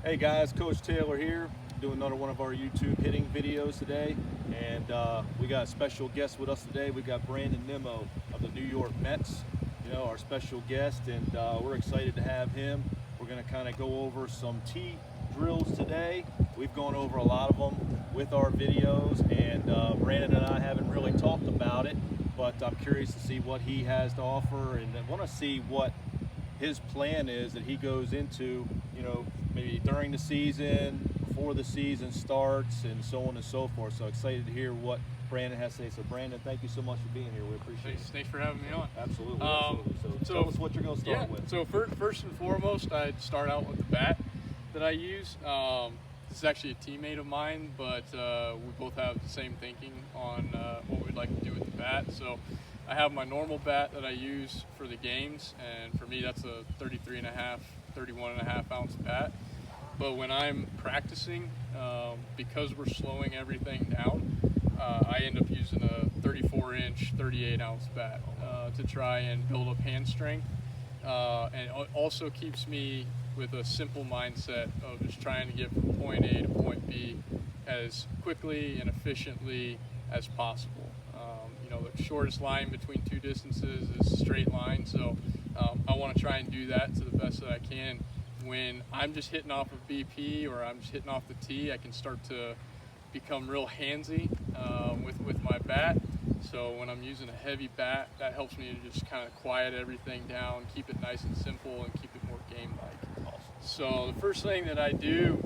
Hey guys, Coach Taylor here, doing another one of our YouTube hitting videos today, and we got a special guest with us today. We got Brandon Nimmo of the New York Mets, our special guest, and we're excited to have him. We're going to kind of go over some tee drills today. We've gone over a lot of them with our videos, and Brandon and I haven't really talked about it, but I'm curious to see what he has to offer, and I want to see what his plan is that he goes into, maybe during the season, before the season starts, and so on and so forth. So excited to hear what Brandon has to say. So Brandon, thank you so much for being here. We appreciate it. Thanks for having me on. Absolutely. So tell us what you're going to start with. So first and foremost, I'd start out with the bat that I use. This is actually a teammate of mine, but we both have the same thinking on what we'd like to do with the bat. So I have my normal bat that I use for the games, and for me that's a 31.5 ounce bat. But when I'm practicing, because we're slowing everything down, I end up using a 34-inch, 38-ounce bat to try and build up hand strength, and it also keeps me with a simple mindset of just trying to get from point A to point B as quickly and efficiently as possible. The shortest line between two distances is a straight line, so I want to try and do that to the best that I can. When I'm just hitting off of BP or I'm just hitting off the tee, I can start to become real handsy with my bat. So when I'm using a heavy bat, that helps me to just kind of quiet everything down, keep it nice and simple, and keep it more game-like. Awesome. So the first thing that I do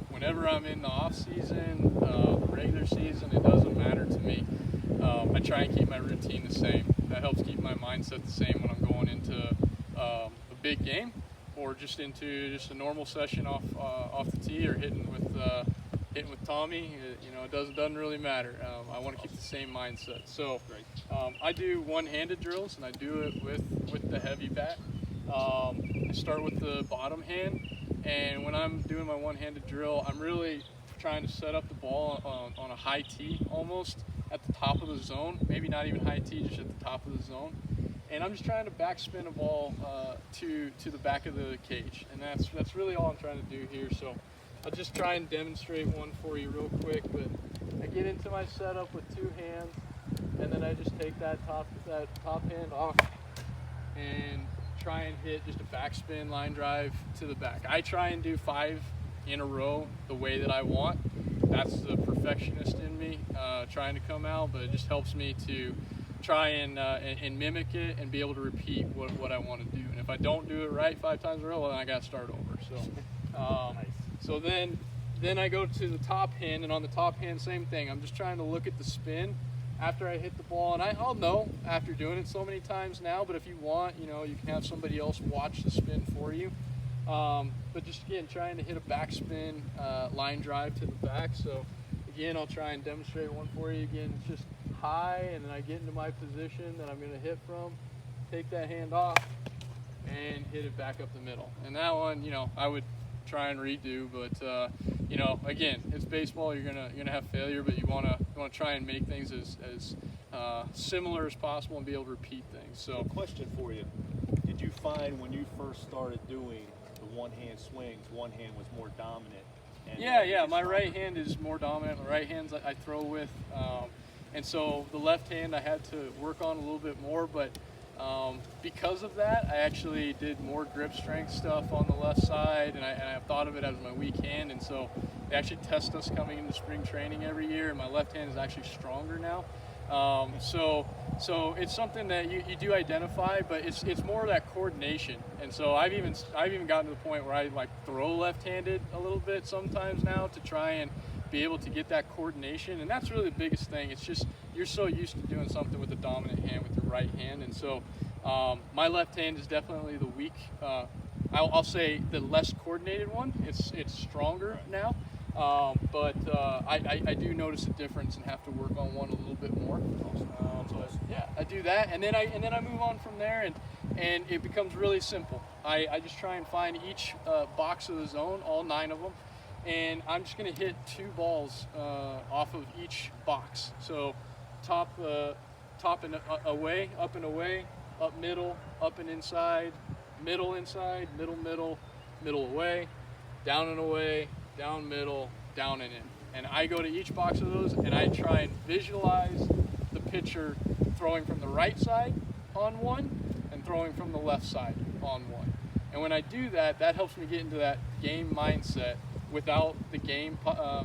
whenever I'm in the off-season, the regular season, it doesn't matter to me. I try and keep my routine the same. That helps keep my mindset the same when I'm going into a big game, or just into just a normal session off the tee, or hitting with Tommy. It doesn't really matter. I want to keep the same mindset. So I do one-handed drills, and I do it with the heavy bat. I start with the bottom hand, and when I'm doing my one-handed drill, I'm really trying to set up the ball on a high tee, almost at the top of the zone. Maybe not even high tee, just at the top of the zone. And I'm just trying to backspin a ball to the back of the cage, and that's really all I'm trying to do here. So I'll just try and demonstrate one for you real quick. But I get into my setup with two hands, and then I just take that top hand off and try and hit just a backspin line drive to the back. I try and do 5 in a row the way that I want. That's the perfectionist in me trying to come out, but it just helps me to try and mimic it and be able to repeat what I want to do. And if I don't do it right 5 times in a row, well, then I got to start over. So, Nice. So then I go to the top hand, and on the top hand, same thing. I'm just trying to look at the spin after I hit the ball, and I'll know after doing it so many times now. But if you want, you can have somebody else watch the spin for you. But just again, trying to hit a backspin line drive to the back. So again, I'll try and demonstrate one for you. Again, it's just high, and then I get into my position that I'm going to hit from, take that hand off, and hit it back up the middle. And that one, I would try and redo, but again, it's baseball. You're gonna have failure, but you wanna try and make things as similar as possible and be able to repeat things. So, question for you: did you find when you first started doing the one-hand swings, one hand was more dominant? Yeah. My right hand is more dominant. My right hand's I throw with, and so the left hand I had to work on a little bit more, but. Because of that, I actually did more grip strength stuff on the left side, and I thought of it as my weak hand, and so they actually test us coming into spring training every year, and my left hand is actually stronger now. So it's something that you do identify, but it's more of that coordination. And so I've even gotten to the point where I throw left-handed a little bit sometimes now to try and be able to get that coordination, and that's really the biggest thing. It's just you're so used to doing something with the dominant hand with your right hand, and so my left hand is definitely the weak. I'll say the less coordinated one. It's stronger now, but I do notice a difference and have to work on one a little bit more. But yeah, I do that, and then I move on from there, and it becomes really simple. I just try and find each box of the zone, all 9 of them. And I'm just going to hit 2 balls off of each box. So top and away, up and away, up middle, up and inside, middle inside, middle, middle, middle away, down and away, down middle, down and in. And I go to each box of those and I try and visualize the pitcher throwing from the right side on one and throwing from the left side on one. And when I do that, that helps me get into that game mindset without the game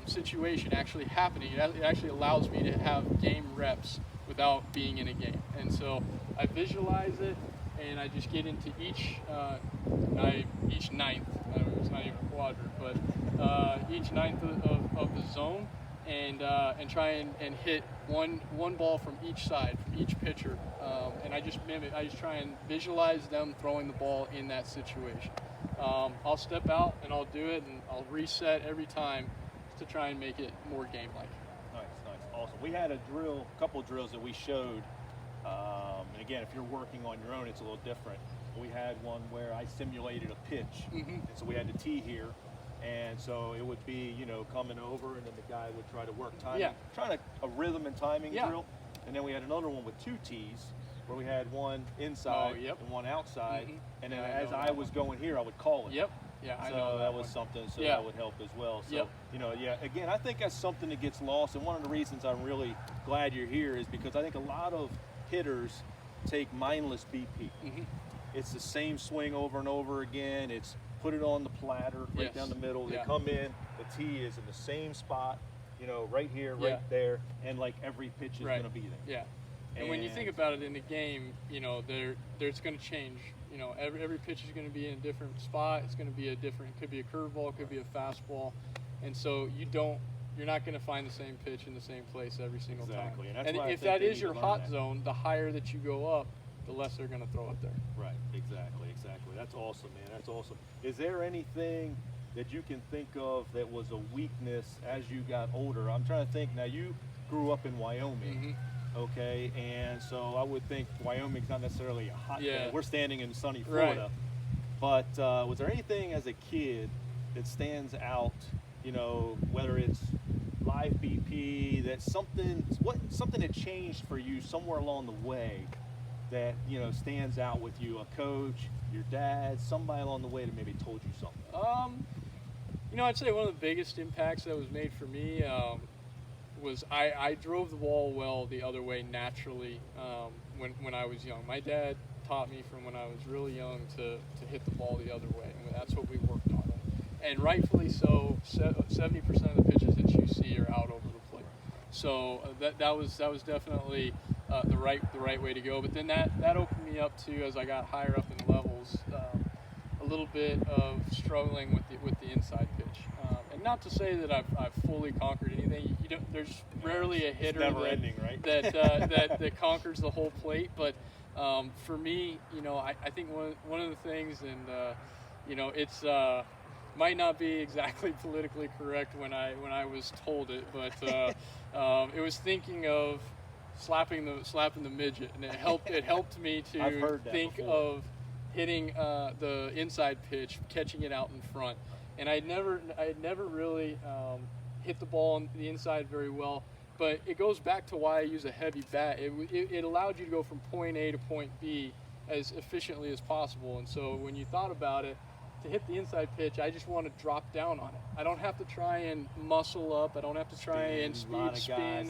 situation actually happening. It actually allows me to have game reps without being in a game. And so I visualize it, and I just get into each ninth. It's not even a quadrant, but each ninth of the zone, and try and hit one ball from each side, from each pitcher, and I just mimic. I just try and visualize them throwing the ball in that situation. I'll step out and I'll do it, and I'll reset every time to try and make it more game-like. Nice, awesome. We had a couple drills that we showed, and again, if you're working on your own, it's a little different. We had one where I simulated a pitch, and so we had the tee here, and so it would be, coming over, and then the guy would try to work timing, trying a rhythm and timing drill, and then we had another one with 2 tees, where we had one inside and one outside, and then as I was going here, I would call it. Yeah, I so know that was something, so that would help as well. So, again, I think that's something that gets lost, and one of the reasons I'm really glad you're here is because I think a lot of hitters take mindless BP. It's the same swing over and over again. It's put it on the platter right down the middle. They come in, the tee is in the same spot, right here, right there, and like every pitch is going to be there. And when you think about it in the game, there's going to change. Every pitch is going to be in a different spot. It's going to be it could be a curveball, it could be a fastball, and so you're not going to find the same pitch in the same place every single time. And if that is your hot zone, the higher that you go up, the less they're going to throw up there. Right, exactly. That's awesome, man. That's awesome. Is there anything that you can think of that was a weakness as you got older? I'm trying to think. Now, you grew up in Wyoming, okay, and so I would think Wyoming's not necessarily a hotbed. We're standing in sunny Florida. But was there anything as a kid that stands out, whether it's live BP, that something that changed for you somewhere along the way that stands out with you, a coach, your dad, somebody along the way that maybe told you something? I'd say one of the biggest impacts that was made for me was I drove the ball well the other way naturally when I was young. My dad taught me from when I was really young to hit the ball the other way, and that's what we worked on. And rightfully so, 70% of the pitches that you see are out over the plate. So that was definitely the right way to go. But then that opened me up to, as I got higher up in levels, a little bit of struggling with the inside pitch. And not to say that I've fully conquered anything. There's rarely a hitter that conquers the whole plate. But for me, I think one of the things, and it's might not be exactly politically correct when I was told it, but it was thinking of slapping the midget, and it helped me to think of hitting the inside pitch, catching it out in front. And I had never really hit the ball on the inside very well, but it goes back to why I use a heavy bat. It allowed you to go from point A to point B as efficiently as possible. And so when you thought about it, to hit the inside pitch, I just want to drop down on it. I don't have to try and muscle up. I don't have to try and spin.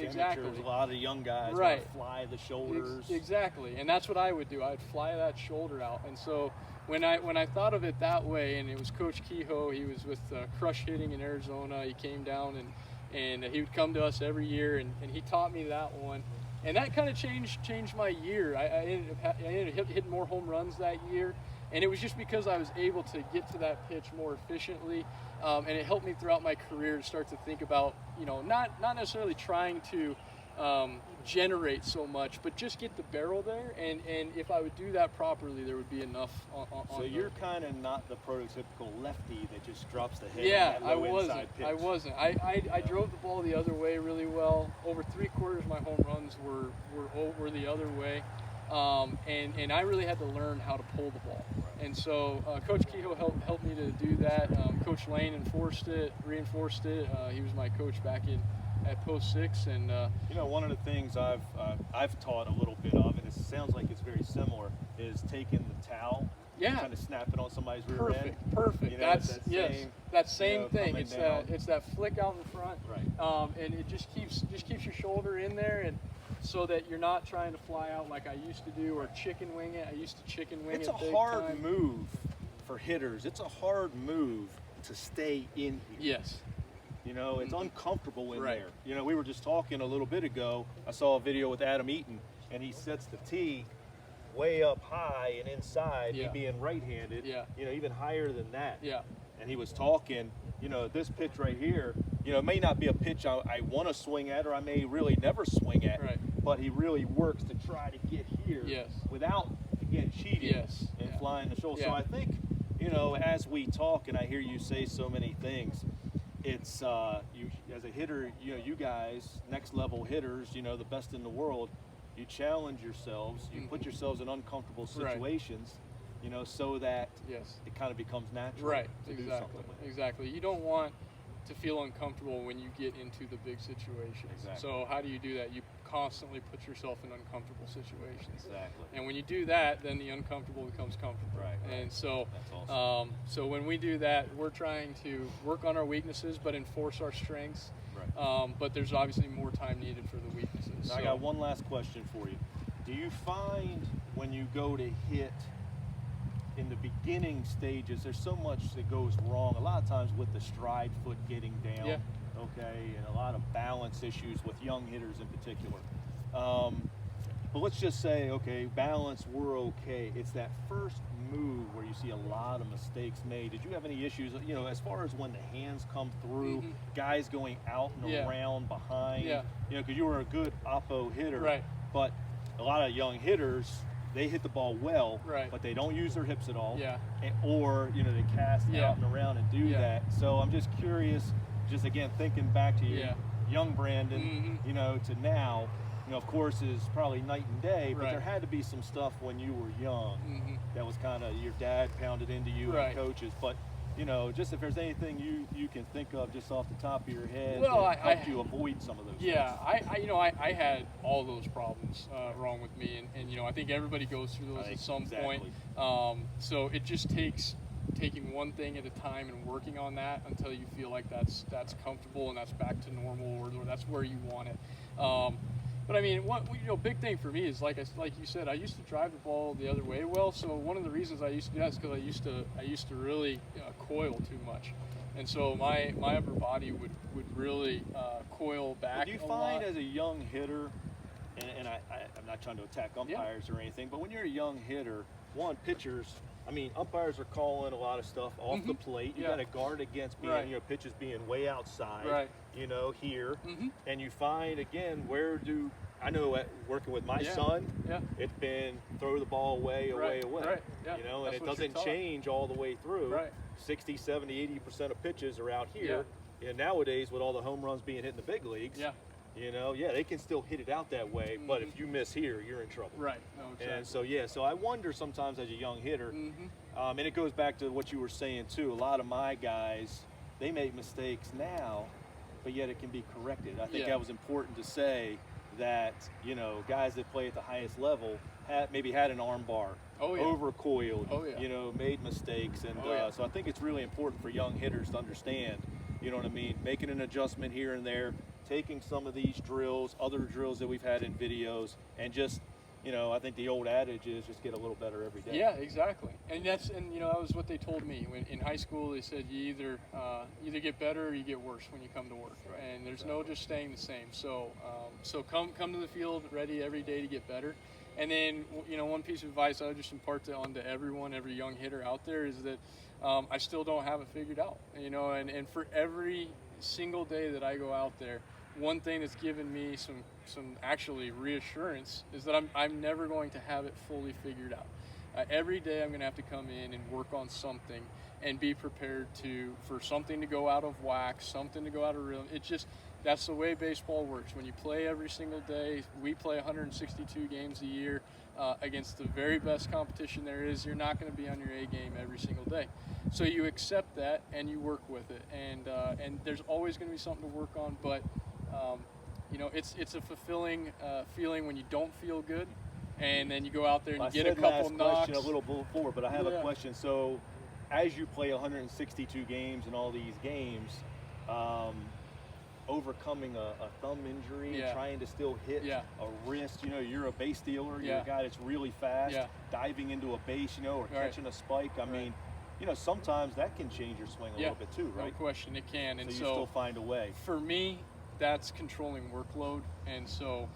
Exactly. A lot of young guys want to fly the shoulders. Exactly, and that's what I would do. I'd fly that shoulder out. And so when I thought of it that way, and it was Coach Kehoe, he was with Crush Hitting in Arizona. He came down and he would come to us every year, and he taught me that one. And that kind of changed my year. I ended up hitting more home runs that year. And it was just because I was able to get to that pitch more efficiently, and it helped me throughout my career to start to think about, not necessarily trying to generate so much, but just get the barrel there. And if I would do that properly, there would be enough on So you're kind of not the prototypical lefty that just drops the head. Yeah, on that low inside pitch. I wasn't. I drove the ball the other way really well. Over 3/4 of my home runs were the other way. And I really had to learn how to pull the ball. And so Coach Kehoe helped me to do that. Coach Lane reinforced it. He was my coach back at Post 6. And one of the things I've taught a little bit of, and it sounds like it's very similar, is taking the towel Yeah. kind of snap it on somebody's rear end. Perfect. You know, That's that yes. same, That same you know, thing. coming It's down. that flick out in front. Right. And it just keeps your shoulder in there, and so that you're not trying to fly out like I used to do, or chicken wing it. I used to chicken wing It's it. a big hard time. move for hitters. It's a hard move to stay in here. Yes. You know, it's uncomfortable in Right. there. You know, we were just talking a little bit ago. I saw a video with Adam Eaton, and he sets the tee way up high and inside, he Yeah. being right-handed, Yeah. you know, even higher than that. Yeah. And he was talking, you know, this pitch right here, you know, it may not be a pitch I want to swing at, or I may really never swing at, Right. but he really works to try to get here Yes. without, again, cheating Yes. and Yeah. flying the shoulder. So Yeah. I think, you know, as we talk and I hear you say so many things, it's you as a hitter, you know, you guys, next level hitters, you know, the best in the world, you challenge yourselves, you put yourselves in uncomfortable Right. situations, you know, so that Yes. it kind of becomes natural Right. to do Exactly. something with it. Exactly. You don't want to feel uncomfortable when you get into the big situations. Exactly. So how do you do that? You constantly put yourself in uncomfortable situations. Exactly. And when you do that, then the uncomfortable becomes comfortable. Right. And so, That's awesome. so when we do that, we're trying to work on our weaknesses, but enforce our strengths. Right. But there's obviously more time needed for the weaknesses. Now, I got one last question for you. Do you find when you go to hit in the beginning stages, there's so much that goes wrong a lot of times with the stride foot getting down, Yeah. okay, and a lot of balance issues with young hitters in particular. But let's just say, okay, balance, we're okay. It's that first move where you see a lot of mistakes made. Did you have any issues, you know, as far as when the hands come through, guys going out and Yeah. around behind, Yeah. you know, because you were a good oppo hitter, Right. but a lot of young hitters, they hit the ball well, Right. but they don't use their hips at all, Yeah. or, you know, they cast Yeah. out and around and do Yeah. that. So I'm just curious, just again, thinking back to you, Yeah. young Brandon, you know, to now, you know, of course, is probably night and day, but Right. there had to be some stuff when you were young that was kind of your dad pounded into you Right. and coaches. But, you know, just if there's anything you can think of just off the top of your head Well, that I- helped you avoid some of those Yeah, things. I had all those problems wrong with me, and you know, I think everybody goes through those Right, at some exactly. point. So it just takes taking one thing at a time and working on that until you feel like that's comfortable and that's back to normal, or that's where you want it. But I mean, big thing for me is like you said, I used to drive the ball the other way well. So one of the reasons I used to do that is because I used to really coil too much, and so my upper body would really coil back. Do you a find lot. as a young hitter, and I'm not trying to attack umpires or anything, but when you're a young hitter, pitchers, I mean, umpires are calling a lot of stuff off the plate. You Yeah. got to guard against being, Right. you know, pitches being way outside, Right. you know, here. And you find, again, I know working with my Yeah. son, Yeah. it's been throw the ball away, Right. away. Right. Yeah. You know, and That's it what you're doesn't taught. change all the way through. Right. 60, 70, 80% of pitches are out here. And nowadays, with all the home runs being hit in the big leagues, Yeah. you know, they can still hit it out that way, but if you miss here, you're in trouble. Right. No, exactly. And so I wonder sometimes as a young hitter, and it goes back to what you were saying too. A lot of my guys, they make mistakes now, but yet it can be corrected. I think Yeah. that was important to say that, you know, guys that play at the highest level maybe had an arm bar, Oh, yeah. overcoiled, Oh, yeah. you know, made mistakes, and Oh, yeah. so I think it's really important for young hitters to understand, you know what I mean, making an adjustment here and there, taking some of these drills, other drills that we've had in videos, and just, you know, I think the old adage is just get a little better every day. Yeah, exactly. And that was what they told me when in high school. They said you either get better or you get worse when you come to work, Right. and there's no just staying the same. So come to the field ready every day to get better. And then, you know, one piece of advice I would just impart onto everyone, every young hitter out there, is that I still don't have it figured out. You know, and for every single day that I go out there, one thing that's given me some actually reassurance is that I'm never going to have it fully figured out. Every day I'm going to have to come in and work on something and be prepared for something to go out of whack, something to go out of rhythm. That's the way baseball works. When you play every single day, we play 162 games a year against the very best competition there is. You're not going to be on your A game every single day. So you accept that and you work with it. And there's always going to be something to work on, but you know, it's a fulfilling feeling when you don't feel good, and then you go out there and I you get said a couple last knocks. question a little before, but I have a Yeah. question. So, as you play 162 games in all these games, um, overcoming a thumb injury Yeah. and trying to still hit Yeah. a wrist, you're a base stealer, you're Yeah. a guy that's really fast, Yeah. diving into a base, or Right. catching a spike. I mean, sometimes that can change your swing a Yeah. little bit too, right? No question, it can. And So you still find a way. for me, that's controlling workload. And so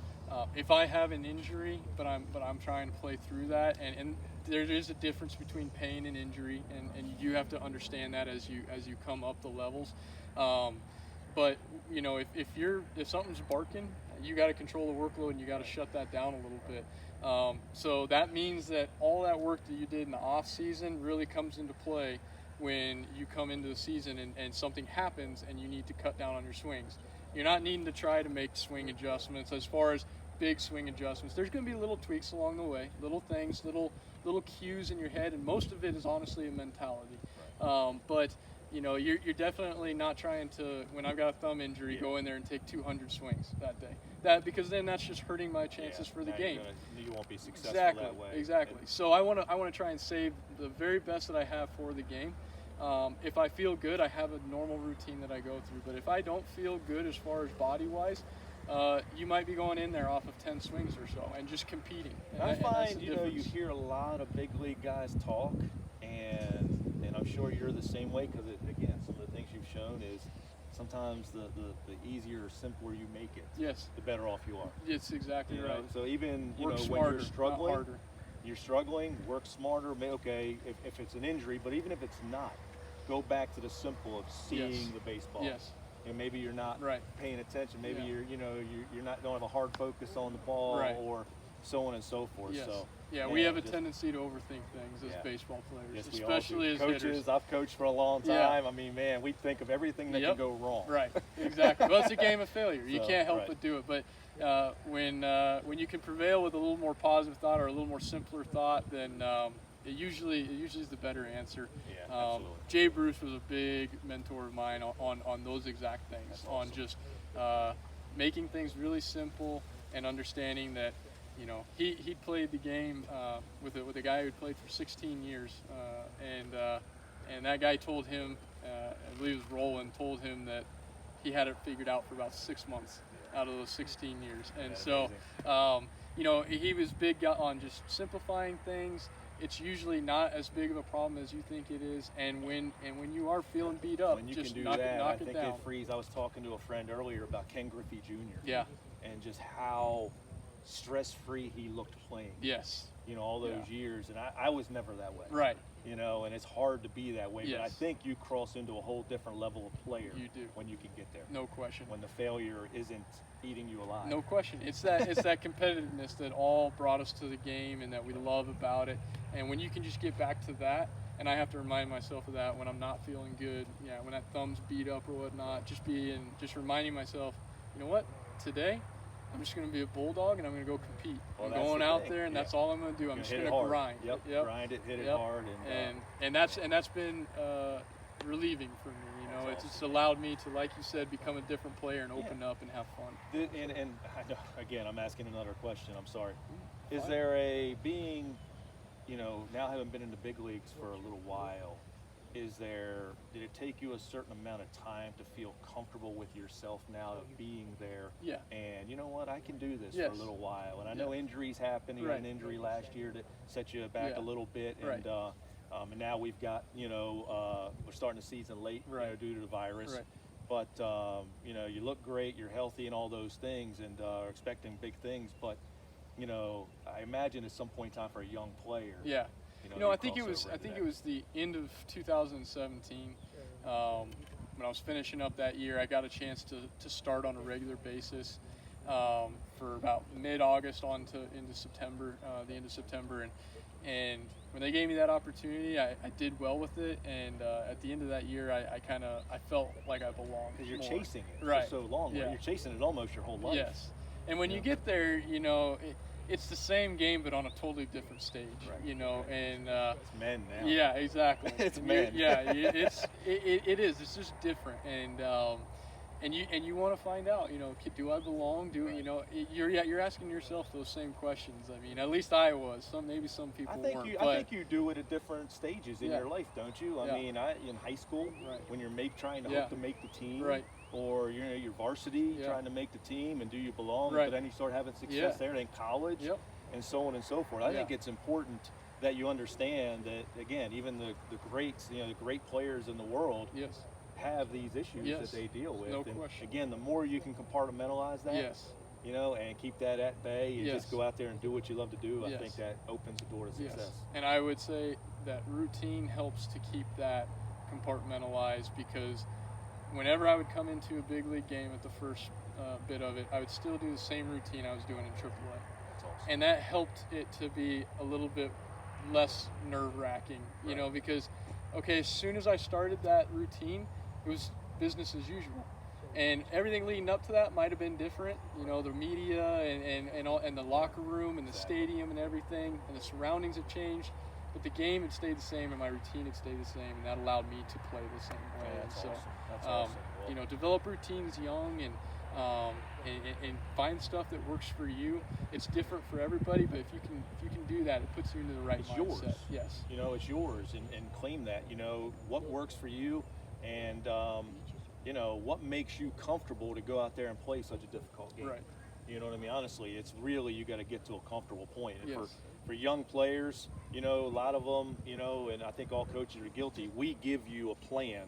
if I have an injury, but I'm trying to play through that, and there is a difference between pain and injury, and you do have to understand that as you come up the levels. But if something's barking, you got to control the workload and you got to shut that down a little bit. So that means that all that work that you did in the off season really comes into play when you come into the season and something happens and you need to cut down on your swings. You're not needing to try to make swing adjustments as far as big swing adjustments. There's going to be little tweaks along the way, little things, little cues in your head, and most of it is honestly a mentality. But you're definitely not trying to, when I've got a thumb injury, go in there and take 200 swings that day. Because then that's just hurting my chances for the game. You won't be successful Exactly, that way. exactly. So I want to try and save the very best that I have for the game. If I feel good, I have a normal routine that I go through. But if I don't feel good as far as body-wise, you might be going in there off of 10 swings or so and just competing. I find, you hear a lot of big league guys talk, and I'm sure you're the same way, because, again, some of the things you've shown is sometimes the easier or simpler you make it, yes, the better off you are. It's exactly right. So even, Work when smarter, you're struggling, not harder. You're struggling, work smarter. Okay, if it's an injury, but even if it's not, go back to the simple of seeing the baseball. Yes. And maybe you're not Right. paying attention. Maybe Yeah. you're not, don't have a hard focus on the ball, Right. or so on and so forth. Yes. So Yeah, we have a tendency to overthink things as baseball players, yes, we especially all do. as Coaches. hitters. I've coached for a long time. Yeah. I mean, man, we think of everything that Yep. can go wrong. Right, exactly. Well, it's a game of failure. You So, can't help right. but do it. But when you can prevail with a little more positive thought or a little more simpler thought, then it usually is the better answer. Yeah, absolutely. Jay Bruce was a big mentor of mine on those exact things, That's on awesome. just making things really simple and understanding that he played the game with a guy who had played for 16 years, and that guy told him, I believe it was Roland, told him that he had it figured out for about 6 months out of those 16 years. And That's so, amazing. he was big on just simplifying things. It's usually not as big of a problem as you think it is. And when you are feeling beat up, When you just can do knock that, I it think down. it frees. I was talking to a friend earlier about Ken Griffey Jr. Yeah. And just how stress-free he looked playing. Yes. All those years, and I was never that way. Right. And it's hard to be that way, but I Yes. think you cross into a whole different level of player You do. when you can get there. No question. When the failure isn't eating you alive. No question. It's that competitiveness that all brought us to the game and that we love about it. And when you can just get back to that, and I have to remind myself of that when I'm not feeling good, when that thumb's beat up or whatnot, just reminding myself, you know what, today I'm just going to be a bulldog and I'm going to go compete. Well, I'm that's going the out thing. there and Yeah. that's all I'm going to do. I'm just hit going it to hard. grind. Yep. Grind it, hit it hard, and that's been relieving for me. That's It's allowed me to, like you said, become a different player and open up and have fun. And I know, again, I'm asking another question. I'm sorry. Is Fine. there a being, now having been in the big leagues for a little while, did it take you a certain amount of time to feel comfortable with yourself now of being there? Yeah. And you know what, I can do this Yes. for a little while. And I know injuries happen. You Right. had an injury last year that set you back Yeah. a little bit. Right. And now we've got, we're starting the season late, Right. due to the virus. Right. But, you look great, you're healthy and all those things, and are expecting big things. But, I imagine at some point in time for a young player. Yeah. you I think it cross was over I into think that. it was the end of 2017 when I was finishing up that year. I got a chance to start on a regular basis for about mid-August into September, the end of September, and when they gave me that opportunity, I did well with it. And at the end of that year, I felt like I belonged. Because you're more. chasing it Right. for so long. Right? Yeah. You're chasing it almost your whole life. Yes. And when you get there, it's the same game, but on a totally different stage. Right. And It's men now. yeah, exactly. It's men. Yeah, it is. It's just different, and you want to find out, do I belong? You're asking yourself those same questions. I mean, at least I was. Maybe some people weren't. I think you do it at different stages in your life, don't you? I Yeah. mean, in high school, when you're trying to hope to make the team, Right. or you're varsity trying to make the team, and do you belong? Right. But then you start having success there, then college, and so on and so forth. I think it's important that you understand that, again, even the greats, the great players in the world, have these issues that they deal with. No and question. again, the more you can compartmentalize that, and keep that at bay, and just go out there and do what you love to do, I think that opens the door to success. And I would say that routine helps to keep that compartmentalized, because whenever I would come into a big league game at the first bit of it, I would still do the same routine I was doing in AAA. That's awesome. And that helped it to be a little bit less nerve-wracking, because, okay, as soon as I started that routine, it was business as usual. And everything leading up to that might have been different, the media and the locker room and the stadium and everything, and the surroundings had changed, but the game had stayed the same and my routine had stayed the same, and that allowed me to play the same way. That's so, awesome. That's awesome. Well, develop routines young, and find stuff that works for you. It's different for everybody, but if you can do that, it puts you into the right mindset. Yours. Yes. It's yours, and claim that. What works for you, and what makes you comfortable to go out there and play such a difficult game. Right. You know what I mean? Honestly, it's really, you got to get to a comfortable point. And Yes. for young players, a lot of them, and I think all coaches are guilty, we give you a plan.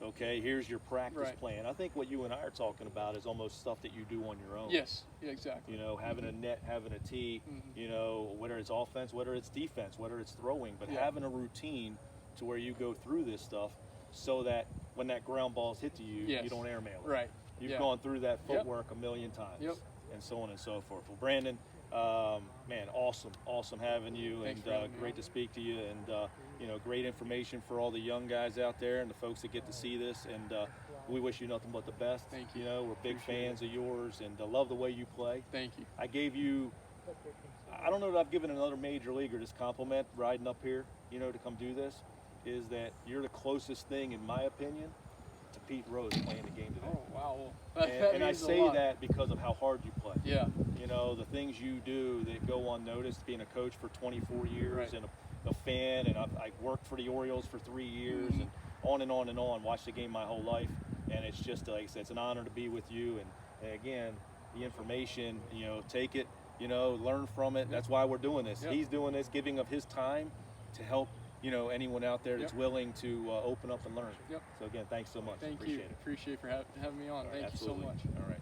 Okay, here's your practice plan. I think what you and I are talking about is almost stuff that you do on your own. Yes, yeah, exactly. Having a net, having a tee, whether it's offense, whether it's defense, whether it's throwing, but having a routine to where you go through this stuff so that when that ground ball's hit to you, you don't airmail it. Right. You've gone through that footwork a million times. Yep. And so on and so forth. Well, Brandon, man, awesome having you. Thanks and for having me great on. to speak to you, and great information for all the young guys out there and the folks that get to see this, and we wish you nothing but the best. Thank you. We're big Appreciate fans of yours, and love the way you play. Thank you. I gave you, I don't know that I've given another major leaguer this compliment riding up here, to come do this, is that you're the closest thing, in my opinion, to Pete Rose playing the game today. Oh, wow. Well, And I say that because of how hard you play. Yeah. The things you do that go unnoticed, being a coach for 24 years Right. and a fan, and I worked for the Orioles for 3 years, and on and on and on, watched the game my whole life, and it's just, like I said, it's an honor to be with you, and again, the information, take it, learn from it. That's why we're doing this. Yep. He's doing this, giving of his time to help, anyone out there that's willing to open up and learn. Yep. So again, thanks so much. Thank Appreciate you. it. Appreciate for having me on. All right, Thank absolutely. you so much. All right.